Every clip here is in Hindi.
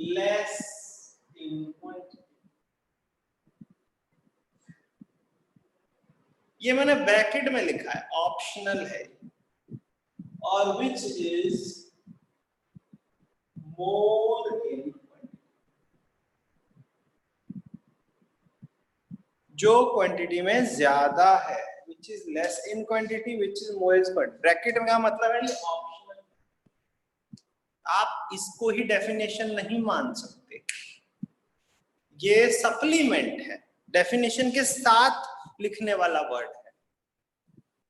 Less in quantity. ये मैंने ब्रैकेट में लिखा है, ऑप्शनल है। और which is more in quantity, जो क्वांटिटी में ज्यादा है। Which is less in quantity, which is more in quantity. Bracket में का मतलब है ऑप्शनल। आप इसको ही डेफिनेशन नहीं मान सकते, ये सप्लीमेंट है, डेफिनेशन के साथ लिखने वाला वर्ड है।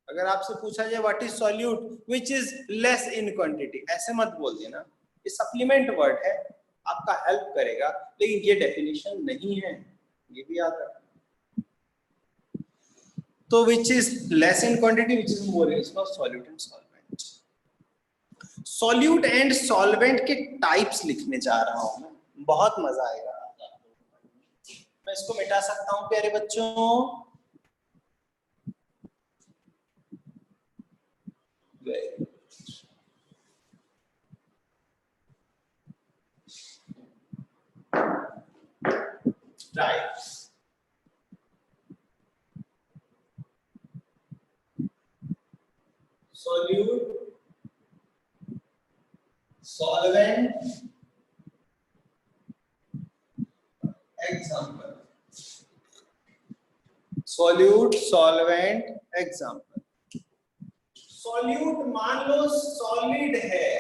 अगर आपसे पूछा जाए what is solute, which is less in quantity, ऐसे मत बोल देना, ये सप्लीमेंट वर्ड है, आपका हेल्प करेगा, लेकिन ये डेफिनेशन नहीं है, ये भी याद रखना। तो which is less in quantity, which is more in, solute and solvent. Solute and solvent के टाइप्स लिखने जा रहा हूं मैं, बहुत मजा आएगा। मैं इसको मिटा सकता हूं प्यारे बच्चों। Types, solute, solvent, example, solute, solvent, example। solute मान लो सॉलिड है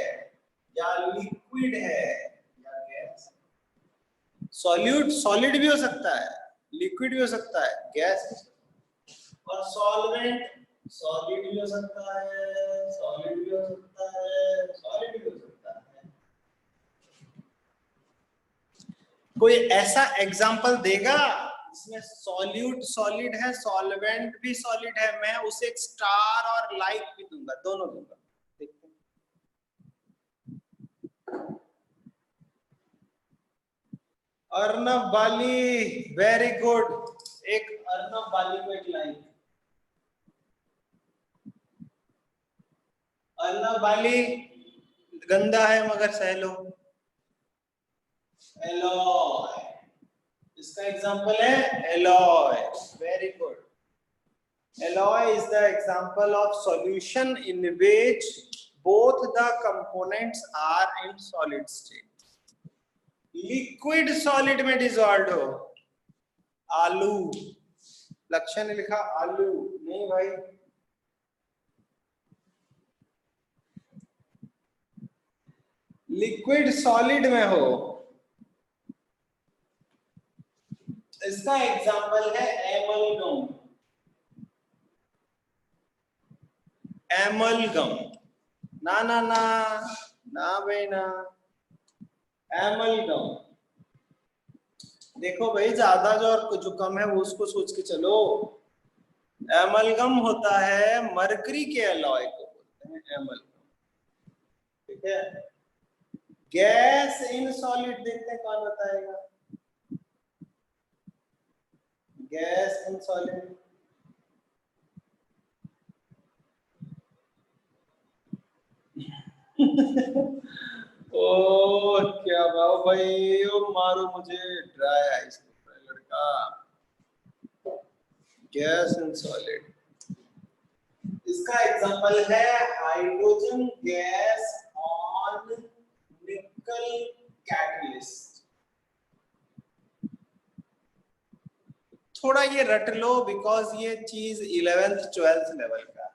या लिक्विड है या गैस। सॉल्यूट सॉलिड भी हो सकता है, लिक्विड भी हो सकता है, गैस भी हो सकता है। और सॉल्वेंट सॉलिड भी हो सकता है, सॉलिड भी हो सकता है, सॉलिड भी हो सकता है। कोई ऐसा एग्जांपल देगा जिसमें सॉल्यूट सॉलिड है, सॉल्वेंट भी सॉलिड है, मैं उसे एक स्टार और लाइक भी दूंगा, दोनों दूंगा। देखते हैं। अर्नब बाली, वेरी गुड, एक अर्नब बाली को एक लाइक। अर्नब बाली गंदा है मगर सहलो। एलॉय, इसका एग्जांपल है alloy, very good. Alloy is the example of solution in which both the components are in solid state. Liquid solid में dissolved हो, आलू, लक्ष्य ने लिखा आलू, नहीं भाई। लिक्विड सॉलिड में हो, इसका एग्जांपल है एमलगम। एमलगम, ना ना ना ना भाई ना, एमलगम। देखो भाई, ज्यादा जो कम है वो उसको सोच के चलो। एमलगम होता है मरकरी के अलॉय को बोलते हैं एमलगम, ठीक है। गैस इन सॉलिड देखते हैं कौन बताएगा। गैस इन सॉलिड, ओ क्या भाव भाई, ओ मारो मुझे ड्राई आइस लड़का। गैस इन सॉलिड, इसका एग्जांपल है हाइड्रोजन गैस ऑन निकल कैटलिस्ट। थोड़ा ये रट लो बिकॉज ये चीज 11th 12th लेवल का।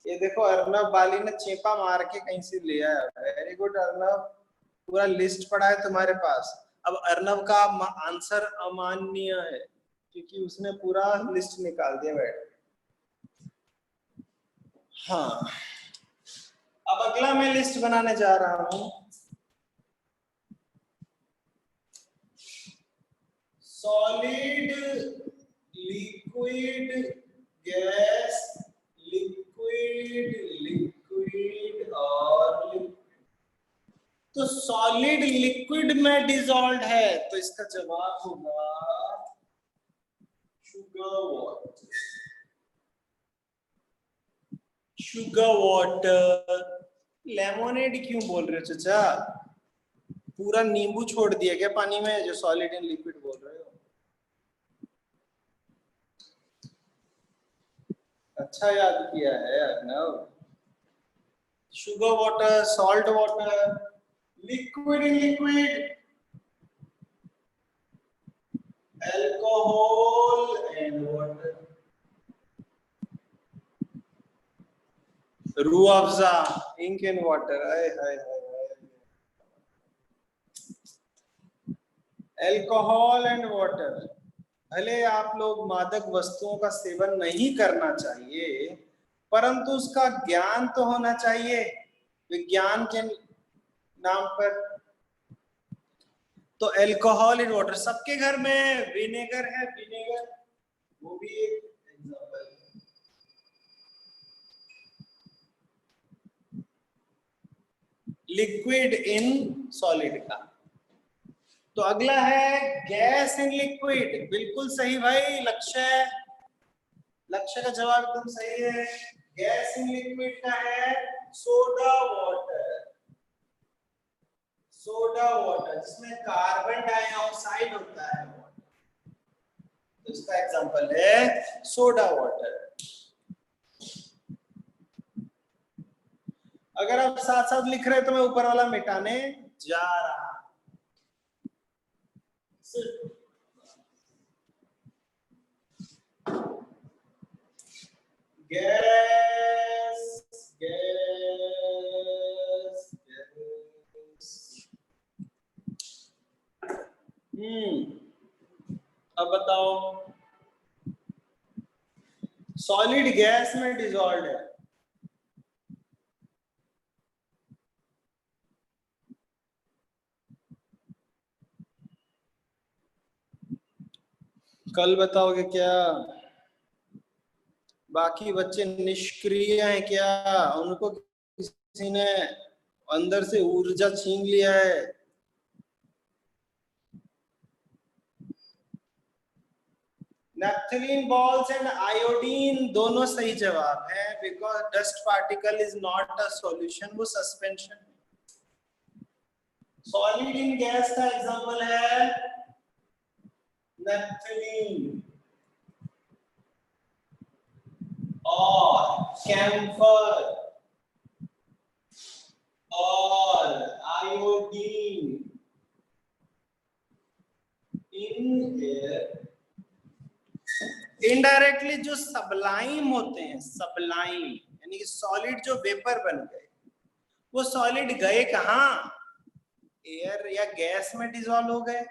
ये देखो अर्नब बाली ने चेपा मार के कहीं से लिया है, वेरी गुड अर्नब, पूरा लिस्ट पड़ा है तुम्हारे पास। अब अर्नब का आंसर अमाननीय है क्योंकि उसने पूरा लिस्ट निकाल दिया बैठ। हाँ, अब अगला मैं लिस्ट बनाने जा रहा हूं। Solid, liquid, gas, liquid, liquid और लिक्विड। तो सॉलिड लिक्विड में डिसॉल्व है तो इसका जवाब होगा sugar water. Sugar water. Lemonade क्यों बोल रहे हो चाचा? पूरा नींबू छोड़ दिया क्या पानी में, जो सॉलिड इन लिक्विड बोल रहे हो? अच्छा याद किया है Arnav. Sugar water, salt water, liquid in liquid, alcohol and water. Rooh Afza, ink and water. Hi hi hi. Alcohol and water. भले आप लोग मादक वस्तुओं का सेवन नहीं करना चाहिए, परंतु उसका ज्ञान तो होना चाहिए विज्ञान के नाम पर। तो अल्कोहल इन वाटर, सबके घर में विनेगर है, विनेगर वो भी एक एग्जांपल है। लिक्विड इन सॉलिड का। तो अगला है गैस इन लिक्विड। बिल्कुल सही भाई लक्ष्य, लक्ष्य का जवाब एकदम सही है। गैस इन लिक्विड का है सोडा वाटर। सोडा वाटर जिसमें कार्बन डाइऑक्साइड होता है, तो इसका एग्जांपल है सोडा वाटर। अगर आप साथ साथ लिख रहे तो मैं ऊपर वाला मिटाने जा रहा। Gas gas gas. अब बताओ, सॉलिड गैस में डिसॉल्व है। कल बताओगे क्या? बाकी बच्चे निष्क्रिय हैं क्या? उनको किसी ने अंदर से ऊर्जा छीन लिया है? नैप्थलीन बॉल्स एंड आयोडीन दोनों सही जवाब है, because dust particle is not a solution, वो सस्पेंशन। सॉलिड इन गैस का एग्जांपल है नैप्थलीन और कैम्फर और आयोडीन इन एयर। इनडायरेक्टली जो सबलाइम होते हैं, सबलाइम यानी कि सॉलिड जो वेपर बन गए, वो सॉलिड गए कहां? एयर या गैस में डिसॉल्व हो गए।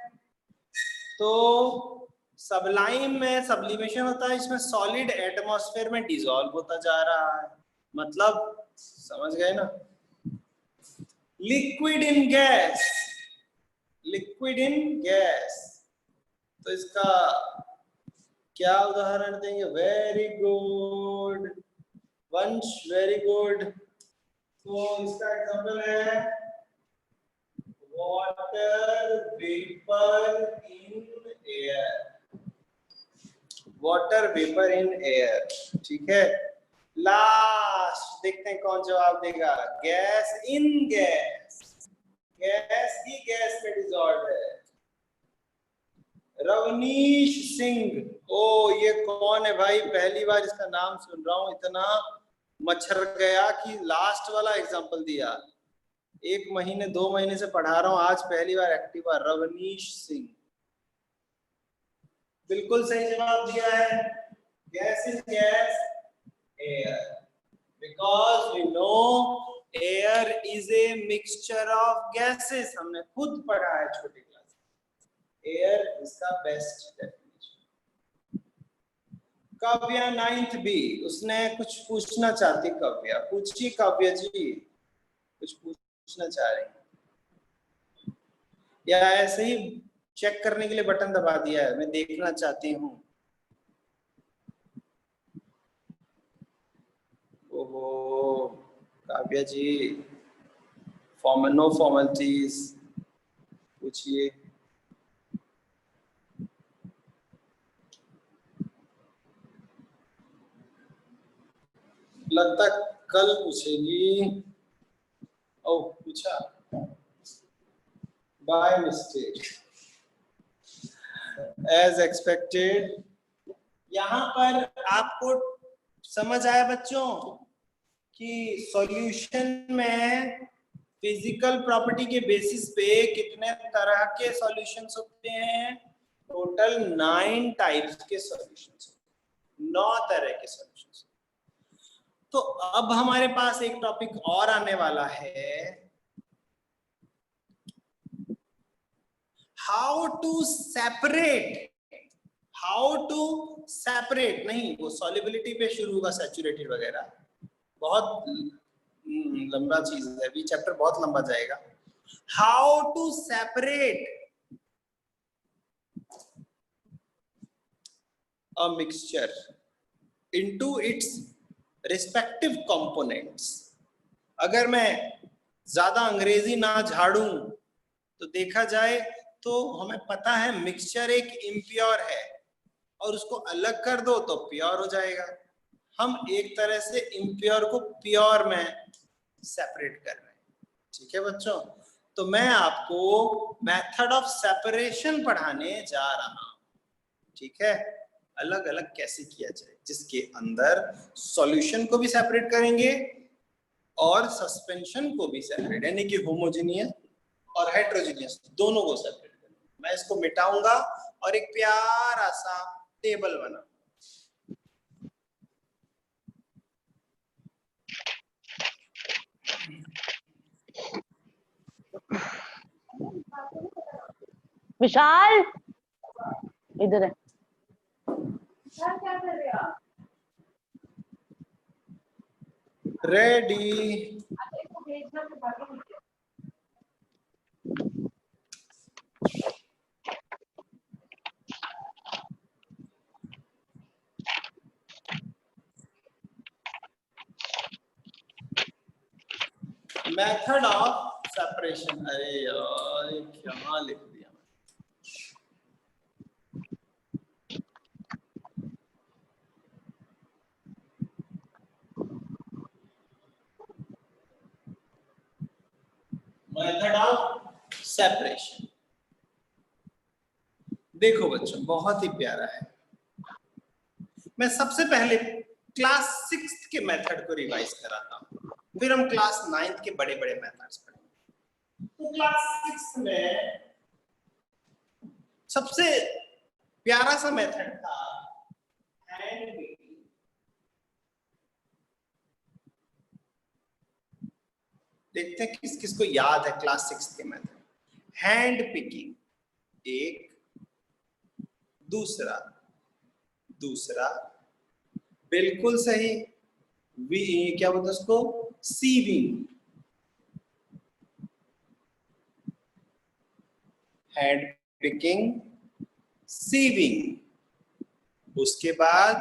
तो सबलाइम में सब्लिमेशन होता है, इसमें सॉलिड एटमॉस्फेयर में डिसॉल्व होता जा रहा है। मतलब समझ गए ना? Liquid in gas, liquid in gas, तो इसका क्या उदाहरण देंगे? वेरी गुड वंश, वेरी गुड। तो इसका एग्जांपल है water vapour in air. Water vapour in air, ठीक है। लास्ट देखते हैं कौन जवाब देगा। Gas in gas, gas he gas में डिसॉल्व है। रवनीश सिंह, ओ ये कौन है भाई? पहली बार इसका नाम सुन रहा हूं। इतना मच्छर गया कि लास्ट वाला एग्जांपल दिया। 1 महीने 2 महीने से पढ़ा रहा हूं, आज पहली बार एक्टिव हुआ। रवनीश सिंह बिल्कुल सही जवाब दिया है। Gas is gas air, because we know air is a mixture of gases. हमने खुद पढ़ा है छोटी क्लास में। एयर इसका best definition. Kavya 9th B, उसने कुछ पूछना चाहती। काव्या पूछिए, काव्या जी कुछ पूछना चाह रही हैं या ऐसे ही चेक करने के लिए बटन दबा दिया है? मैं देखना चाहती हूँ। ओहो काव्या जी, नो फॉर्मलिटीज, पूछिए। लगता कल पूछेगी। ओ पूछा, बाय मिस्टेक एज एक्सपेक्टेड। यहां पर आपको समझ आया बच्चों कि सॉल्यूशन में फिजिकल प्रॉपर्टी के बेसिस पे कितने तरह के सॉल्यूशंस होते हैं? टोटल 9 टाइप्स के सॉल्यूशंस, 9 तरह के सॉल्यूशंस। तो अब हमारे पास एक टॉपिक और आने वाला है, how to separate. How to separate नहीं, वो सॉल्युबिलिटी पे शुरू होगा, सैचुरेटेड वगैरह, बहुत लंबा चीज है, अभी चैप्टर बहुत लंबा जाएगा। How to separate a mixture into its respective components। अगर मैं ज्यादा अंग्रेजी ना झाड़ूं तो देखा जाए तो हमें पता है मिक्सचर एक इम्प्योर है, और उसको अलग कर दो तो प्योर हो जाएगा। हम एक तरह से इम्प्योर को प्योर में सेपरेट कर रहे हैं। ठीक है बच्चों, तो मैं आपको मेथड ऑफ सेपरेशन पढ़ाने जा रहा हूं। ठीक है, अलग अलग कैसे किया जाए, जिसके अंदर सॉल्यूशन को भी सेपरेट करेंगे और सस्पेंशन को भी सेपरेट, यानी कि होमोजेनियस और हेट्रोजेनियस दोनों को सेपरेट करेंगे। मैं इसको मिटाऊंगा और एक प्यारा सा टेबल बना। विशाल इधर है। क्या कर रहे हो आप? रेडी। मेथड ऑफ सेपरेशन, अरे यार क्या लिख दिया मैं। मेथड ऑफ सेपरेशन देखो बच्चों, बहुत ही प्यारा है। मैं सबसे पहले क्लास 6 के मेथड को रिवाइज कराता हूं, फिर हम क्लास 9 के बड़े बड़े मेथड्स पढ़ेंगे। तो क्लास 6 में सबसे प्यारा सा मेथड था हैंड पिकिंग। देखते हैं किस किस को याद है क्लास 6 के मेथड। हैंड पिकिंग एक, दूसरा दूसरा बिल्कुल सही, क्या बोलते हैं उसको, सीविंग। Hand picking, sieving. उसके बाद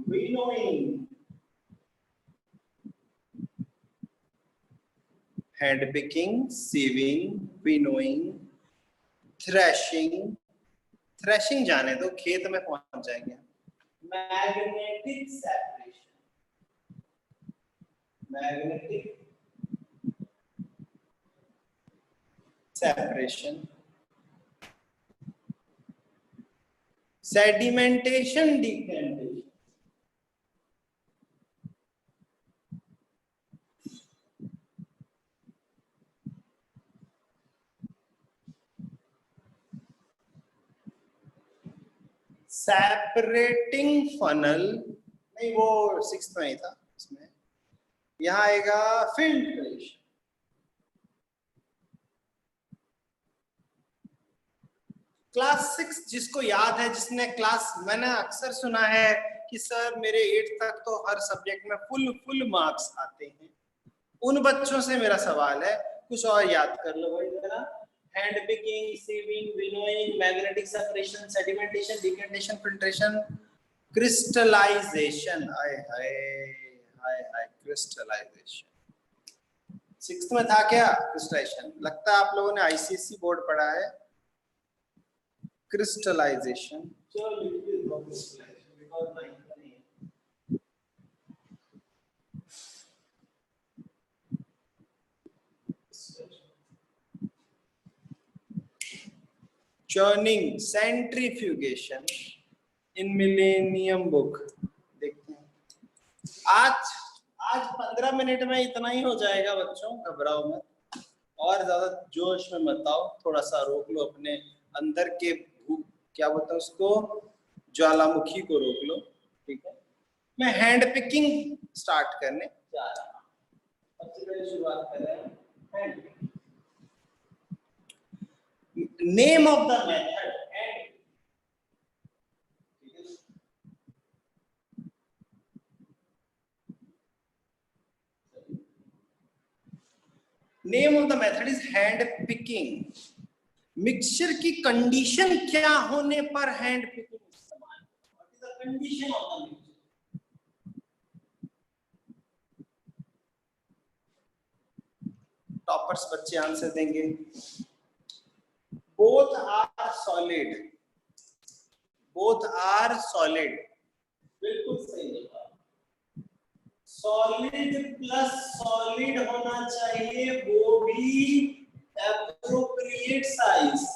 winnowing. Hand picking, sieving, winnowing, threshing. Threshing जाने दो, खेत में पहुंच जाएंगे। Magnetic separation, magnetic separation, sedimentation, decantation. Separating funnel नहीं, वो 6th में ही था, इसमें यहां आएगा फिल्ट्रेशन। क्लास 6 जिसको याद है, जिसने क्लास, मैंने अक्सर सुना है कि सर मेरे 8th तक तो हर सब्जेक्ट में फुल मार्क्स आते हैं, उन बच्चों से मेरा सवाल है कुछ और याद कर लो भाई जरा। Hand picking, sieving, winnowing, magnetic separation, sedimentation, decantation, filtration, crystallization. Hi hi hi hi, crystallization 6th में था क्या? क्रिस्टलाइजेशन, लगता है आप लोगों ने आईसीएसई बोर्ड पढ़ा है। क्रिस्टलाइजेशन, चलो लिख दो क्रिस्टलाइजेशन, बिकॉज़ 9th का नहीं है। churning, centrifugation in Millennium Book. देखते हैं। आज 15 मिनट में इतना ही हो जाएगा बच्चों, घबराओ मत और ज्यादा जोश में मत आओ, थोड़ा सा रोक लो अपने अंदर के क्या बोलते हैं उसको, ज्वालामुखी को रोक लो, ठीक है। मैं हैंड पिकिंग स्टार्ट करने जा रहा हूँ। सबसे पहले शुरुआत कर रहे हैं hand picking. Name of the method hand, name of the method is hand picking. Mixture की कंडीशन क्या होने पर हैंड पिकिंग इस्तेमाल, what is the condition of the mixture. Toppers बच्चे आंसर देंगे। Both are solid, both are solid, बिल्कुल सही जवाब। सॉलिड प्लस सॉलिड होना चाहिए, वो भी एप्रोप्रिएट साइज।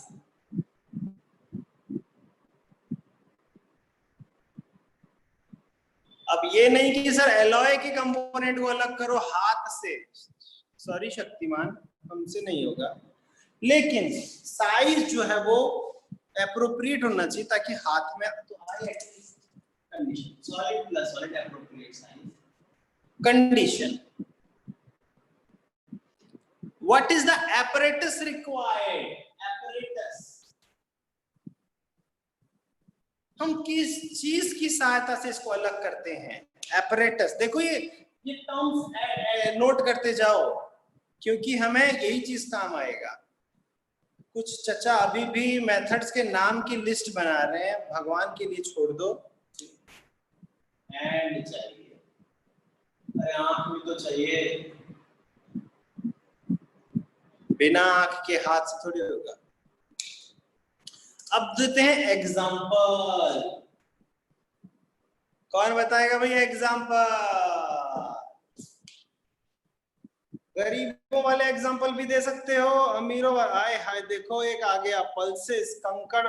अब ये नहीं कि सर एलॉय के कंपोनेंट को अलग करो हाथ से, सॉरी शक्तिमान, हमसे नहीं होगा, लेकिन साइज जो है वो एप्रोप्रिएट होना चाहिए ताकि हाथ में तो आए at least. Condition solid plus solid appropriate size. Condition what is the apparatus required, apparatus हम किस चीज की सहायता से इसको अलग करते हैं, apparatus। देखो ये टर्म्स नोट करते जाओ क्योंकि हमें यही चीज काम आएगा। कुछ चचा अभी भी मेथड्स के नाम की लिस्ट बना रहे हैं, भगवान के लिए छोड़ दो। एंड चाहिए, अरे आंख भी तो चाहिए, बिना आंख के हाथ से थोड़ी होगा। अब देते हैं एग्जाम्पल, कौन बताएगा भैया एग्जाम्पल। गरीबों वाले एग्जाम्पल भी दे सकते हो, अमीरों आए हाय देखो एक आ गया, पल्सेस, कंकड़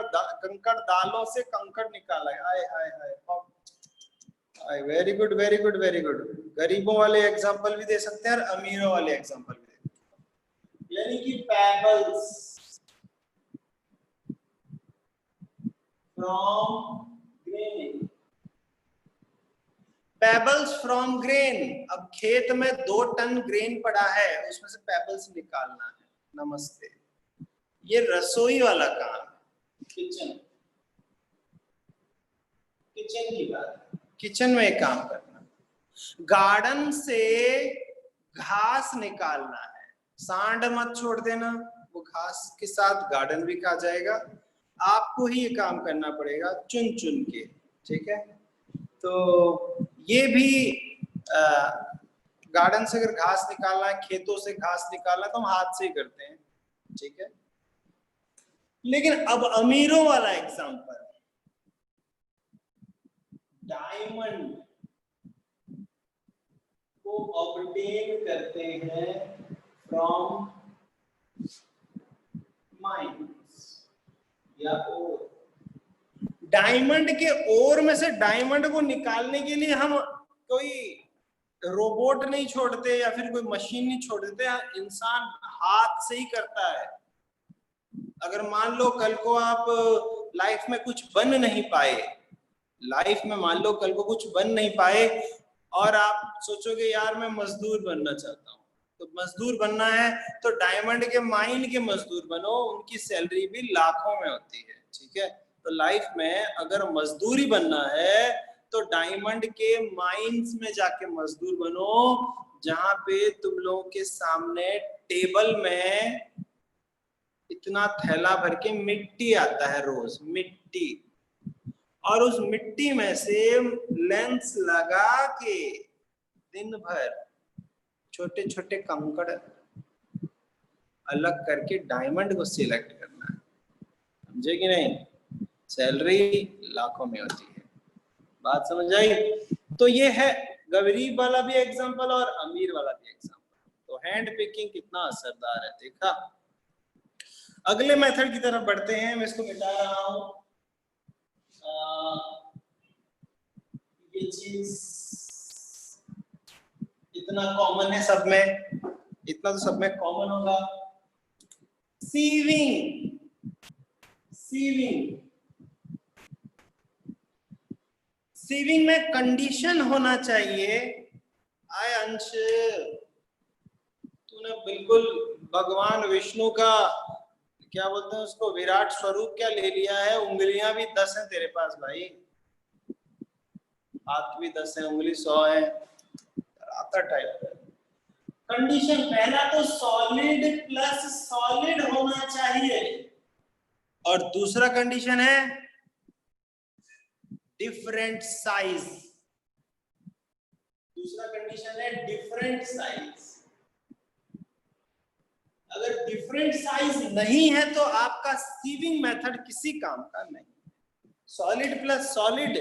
दालों से कंकड़ निकाला है, आए hi hi, very good very good very good. गरीबों वाले एग्जाम्पल भी दे सकते हैं और अमीरों वाले एग्जाम्पल भी दे सकते हैं। यानी कि pebbles from grain, pebbles from grain. अब खेत में 2 टन ग्रेन पड़ा है, उसमें से पेबल्स निकालना है। नमस्ते, ये रसोई वाला काम है, किचन की बात, किचन में काम करना। गार्डन से घास निकालना है, सांड मत छोड़ देना, वो घास के साथ गार्डन भी खा जाएगा, आपको ही ये काम करना पड़ेगा चुन चुन के, ठीक है। तो ये भी गार्डन से अगर घास निकालना है, खेतों से घास निकालना है तो हम हाथ से ही करते हैं, ठीक है। लेकिन अब अमीरों वाला एग्जांपल, डायमंड को ऑब्टेन करते हैं फ्रॉम माइंस या ओर। डायमंड के ओर में से डायमंड को निकालने के लिए हम कोई रोबोट नहीं छोड़ते या फिर कोई मशीन नहीं छोड़ देते, इंसान हाथ से ही करता है। अगर मान लो कल को आप लाइफ में कुछ बन नहीं पाए, लाइफ में मान लो कल को कुछ बन नहीं पाए और आप सोचोगे यार मैं मजदूर बनना चाहता हूँ, तो मजदूर बनना है तो डायमंड के माइन के मजदूर बनो, उनकी सैलरी भी लाखों में होती है, ठीक है। तो लाइफ में अगर मजदूरी बनना है तो डायमंड के माइंस में जाके मजदूर बनो, जहां पे तुम लोगों के सामने टेबल में इतना थैला भर के मिट्टी आता है रोज, मिट्टी, और उस मिट्टी में से लेंस लगा के दिन भर छोटे छोटे कंकड़ अलग करके डायमंड को सिलेक्ट करना है, समझे कि नहीं। सैलरी लाखों में होती है, बात समझ आई। तो ये है गरीब वाला भी एग्जांपल और अमीर वाला भी एग्जांपल। तो हैंड पिकिंग कितना असरदार है, देखा। अगले मेथड की तरफ बढ़ते हैं। मैं इसको मिटा रहा हूं। ये चीज इतना कॉमन है सब में, इतना तो सब में कॉमन होगा। सीविंग, सीविंग, सीविंग में कंडीशन होना चाहिए। आय अंश, तूने बिल्कुल भगवान विष्णु का क्या बोलते हैं उसको, विराट स्वरूप क्या ले लिया है। उंगलियां भी 10 हैं तेरे पास भाई, हाथ भी 10 है, उंगली 100 है, आता टाइप है। कंडीशन पहला तो सॉलिड प्लस सॉलिड होना चाहिए, और दूसरा कंडीशन है डिफरेंट साइज। दूसरा कंडीशन है डिफरेंट साइज। अगर डिफरेंट साइज नहीं है तो आपका सीविंग मेथड किसी काम का नहीं। Solid plus solid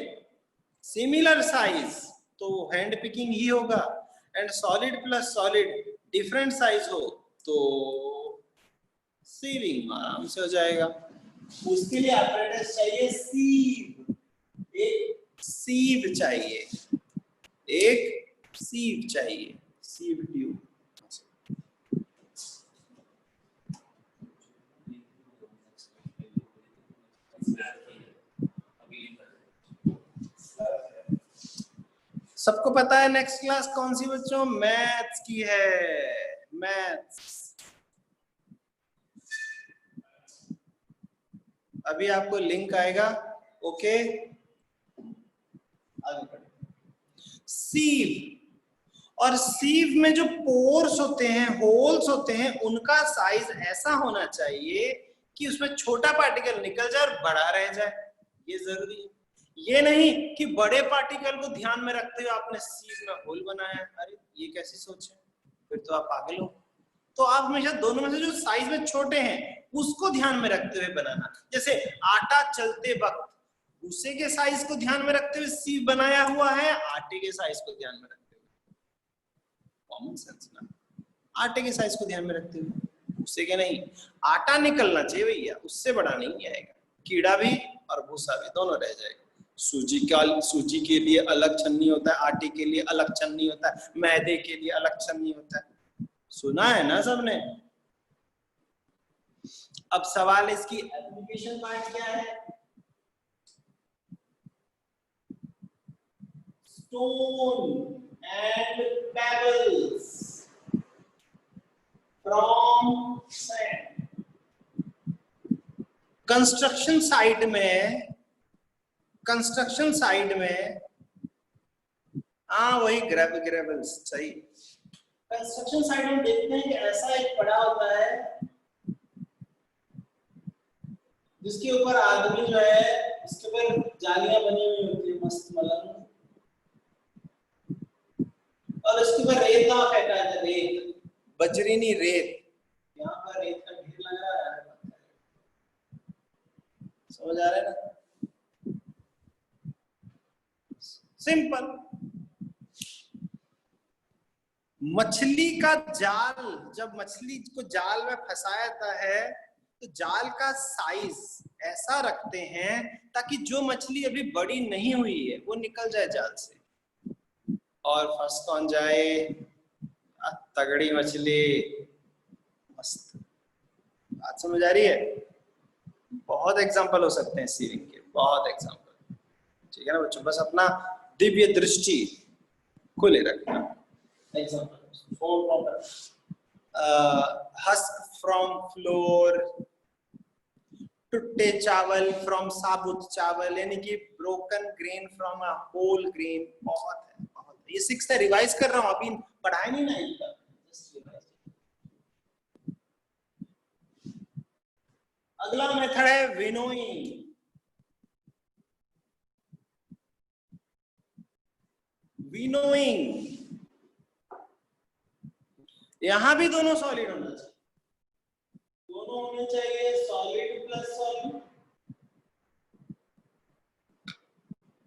similar size तो हैंड पिकिंग ही होगा, and solid plus solid different size हो तो सीविंग आराम से हो जाएगा। उसके लिए apparatus चाहिए सीव, एक सीव चाहिए, एक सीव चाहिए, सीव ट्यूब। सबको पता है नेक्स्ट क्लास कौन सी बच्चों, मैथ्स की है। मैथ्स अभी आपको लिंक आएगा। ओके, आगे बढ़े। सीव, और सीव में जो पोर्स होते हैं, होल्स होते हैं, उनका साइज ऐसा होना चाहिए कि उसमें छोटा पार्टिकल निकल जाए और बड़ा रह जाए, ये जरूरी है। ये नहीं कि बड़े पार्टिकल को ध्यान में रखते हुए आपने सीव में होल बनाया। अरे ये कैसी सोच है, फिर तो आप पागल हो। तो आप हमेशा दोनों में से जो साइज में छोटे हैं उसको ध्यान में रखते हुए बनाना। जैसे आटा चलते वक्त भूसे के साइज को ध्यान में रखते हुए सीव बनाया हुआ है, आटे के साइज को ध्यान में रखते हुए। कॉमन सेंस ना, आटे के साइज को ध्यान में रखते हुए, भूसे के नहीं। आटा निकलना चाहिए भैया, उससे बड़ा नहीं आएगा। कीड़ा भी और भूसा भी दोनों रह जाएगा। सूजी के लिए अलग छन्नी होता है, आटे के लिए अलग छन्नी होता है, मैदे के लिए अलग छन्नी होता है। सुना है ना सबने। अब सवाल इसकी एप्लीकेशन पार्ट क्या है। Stone and pebbles from sand. Construction site में हाँ वही ग्रेवल्स सही। कंस्ट्रक्शन साइट में देखते हैं कि ऐसा एक पड़ा होता है जिसके ऊपर आदमी जो है, इसके ऊपर जालियां बनी हुई होती है मस्त मलंग, और इसके ऊपर रेत ना फेंका है, रेत, बजरी नहीं रेत। यहाँ पर रेत का ढेर लग रहा है, समझ आ रहा है ना। सिंपल। मछली का जाल, जब मछली को जाल में फंसाया जाता है तो जाल का साइज ऐसा रखते हैं ताकि जो मछली अभी बड़ी नहीं हुई है वो निकल जाए जाल से, और फंस कौन जाए, तगड़ी मछली। मस्त बात समझ आ रही है। बहुत एग्जांपल हो सकते हैं सीविंग के, बहुत एग्जांपल। ठीक है ना बच्चों, बस अपना दिव्य दृष्टि खुले रखना। एग्जांपल हस्क फ्रॉम फ्लोर, टुट्टे चावल फ्रॉम साबुत चावल, यानी कि broken grain from a whole grain. बहुत है, बहुत है। ये 6th है, रिवाइज कर रहा हूं, अभी पढ़ाया नहीं ना ये। अगला मेथड है विनोइंग। विनोइंग, यहां भी दोनों सॉलिड होना चाहिए, दोनों होने चाहिए, सॉलिड प्लस सॉलिड,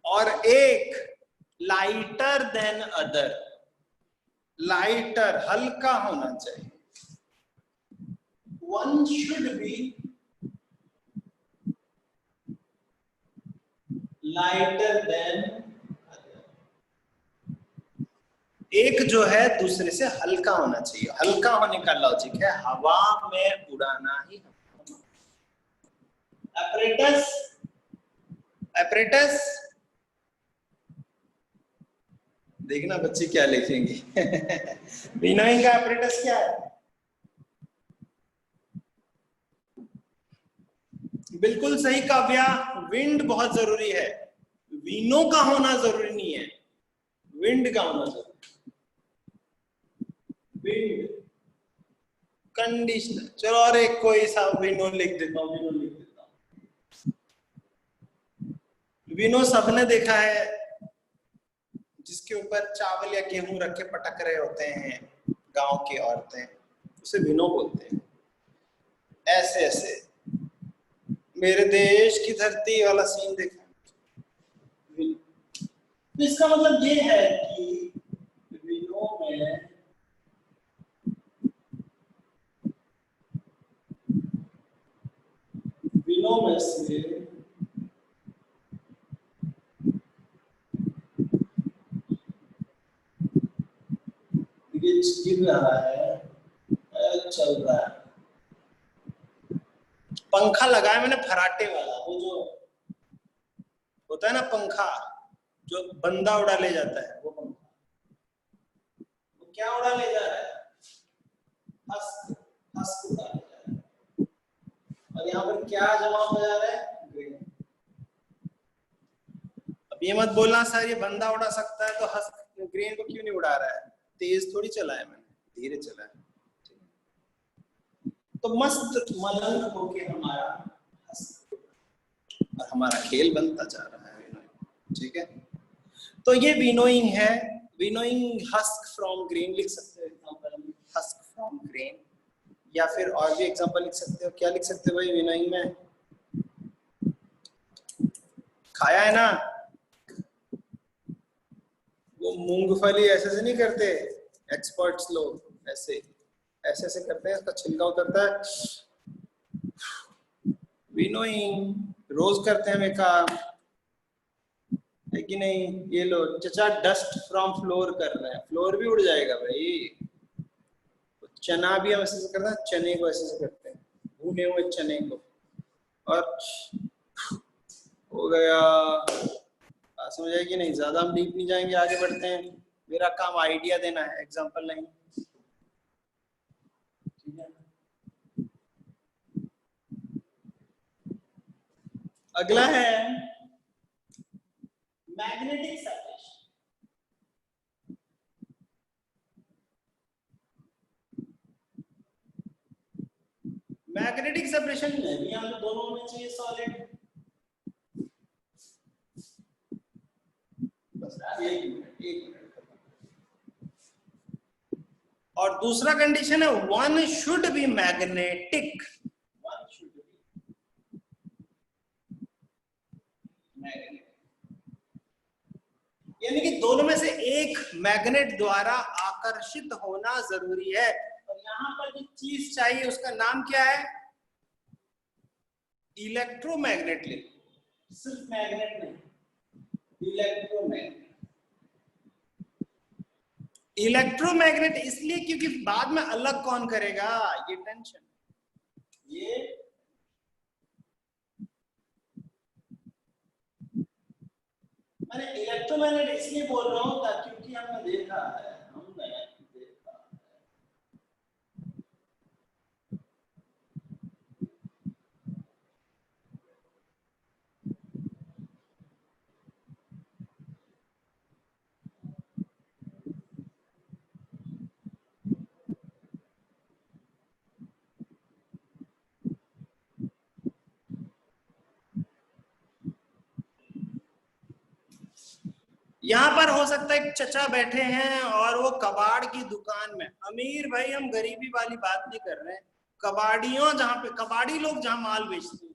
और एक लाइटर देन अदर, लाइटर हल्का होना चाहिए। One should be lighter than other. एक जो है दूसरे से हल्का होना चाहिए, हल्का होने का लॉजिक है हवा में उड़ाना ही। apparatus, apparatus, देखना बच्चे क्या लिखेंगे। विनोइंग का apparatus क्या है? बिल्कुल सही काव्या, विंड बहुत जरूरी है, विनो का होना जरूरी नहीं है, विंड का होना जरूरी। Wind conditioner. चलो और एक कोई सा विनो लिख देता हूँ, विनो लिख देता हूँ। विनो सबने देखा है, जिसके ऊपर चावल या गेहूं रख के पटक रहे होते हैं गांव की औरतें, उसे विनो बोलते हैं। ऐसे ऐसे मेरे देश की धरती वाला सीन देखा। तो इसका मतलब ये है कि विनो में से गिर रहा है, चल रहा है। पंखा लगाया मैंने फराटे वाला, वो जो होता है ना पंखा जो बंदा उड़ा ले जाता है, वो पंखा। वो क्या उड़ा ले जा रहा है? हस्क, हस्क उड़ा ले जा रहा है। और यहाँ पर क्या जमा हो जा रहा है? ग्रेन। अब ये मत बोलना सर ये बंदा उड़ा सकता है तो हस्क ग्रेन को क्यों नहीं उड़ा रहा है? तेज थोड़ी चला है मैंने, धीरे चला है। तो मस्त मलंग होके हमारा और हमारा खेल बनता जा रहा है। ठीक है, तो ये विनोइंग है। विनोइंग हस्क फ्रॉम ग्रेन लिख सकते हो एग्जांपल में, हस्क फ्रॉम ग्रेन। या फिर और भी एग्जांपल लिख सकते हो। क्या लिख सकते हो भाई विनोइंग में? खाया है ना वो मूंगफली, ऐसे से नहीं करते एक्सपर्ट्स लोग, ऐसे ऐसे ऐसे करते हैं, इसका छिलका उतरता है। विनोइंग रोज करते हैं मेकअप, है कि नहीं? ये लो चचा डस्ट फ्रॉम फ्लोर कर रहे हैं, फ्लोर भी उड़ जाएगा भाई। चना भी हम ऐसे से करते हैं, चने को ऐसे से करते हैं, भुने हुए चने को। और हो गया, समझ आएगी नहीं? ज्यादा हम डीप नहीं जाएंगे, आगे बढ़ते हैं। मेरा काम आइडिया देना है, एग्जांपल नहीं। ठीक है, अगला है मैग्नेटिक सेपरेशन। मैग्नेटिक सेपरेशन में भी यहाँ दोनों होने चाहिए सॉलिड। बस एक मिनट। और दूसरा कंडीशन है one should be magnetic. One should be magnetic, यानी कि दोनों में से एक मैग्नेट द्वारा आकर्षित होना जरूरी है। और यहां पर जो चीज चाहिए उसका नाम क्या है? इलेक्ट्रोमैग्नेट। सिर्फ मैग्नेट नहीं, इलेक्ट्रोमैग्नेट। इलेक्ट्रोमैग्नेट इसलिए क्योंकि बाद में अलग कौन करेगा, ये टेंशन। ये मैंने इलेक्ट्रोमैग्नेट इसलिए बोल रहा हूं क्योंकि हमने देखा है, यहाँ पर हो सकता है एक चचा बैठे हैं और वो कबाड़ की दुकान में, अमीर भाई हम गरीबी वाली बात नहीं कर रहे हैं, कबाड़ियों जहां पे कबाड़ी लोग जहां माल बेचते हैं,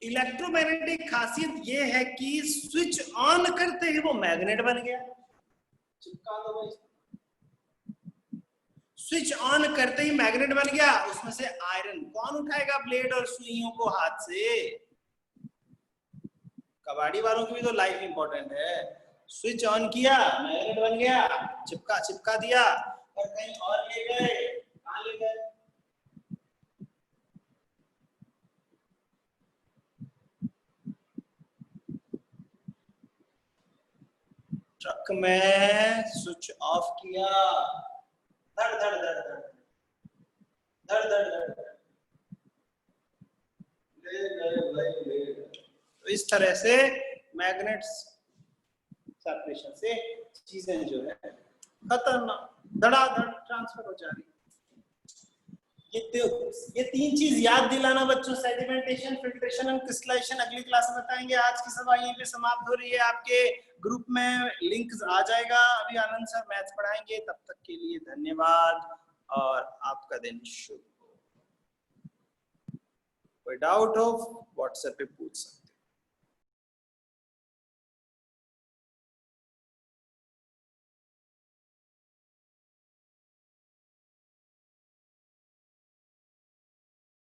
इलेक्ट्रोमैग्नेटिक खासियत ये है कि स्विच ऑन करते ही वो मैग्नेट बन गया। चिपका दो भाई, स्विच ऑन करते ही मैग्नेट बन गया, उसमें से आयरन कौन उठाएगा ब्लेड और सुइयों को हाथ से? कबाड़ी वालों की भी तो लाइफ इंपॉर्टेंट है। स्विच ऑन किया, मैग्नेट बन गया, चिपका दिया और कहीं और ले गए, कहां ले गए? ट्रक में स्विच ऑफ किया, धड़ धड़ धड़ धड़ धड़ धड़ धड़ ले गए भाई, ले गए। तो इस तरह से मैग्नेट्स सेपरेशन से चीजें जो है खतरनाक धड़ाधड़ ट्रांसफर हो जा रही। ये तीन चीज याद दिलाना बच्चों, सेडिमेंटेशन, फिल्ट्रेशन एंड क्रिस्टलाइजेशन अगली क्लास में बताएंगे। आज की सभा यहीं पे समाप्त हो रही है। आपके ग्रुप में लिंक आ जाएगा, अभी आनंद सर मैथ्स पढ़ाएंगे। तब तक के लिए धन्यवाद और आपका दिन शुभ हो। कोई डाउट हो व्हाट्सएप पे पूछ सकते।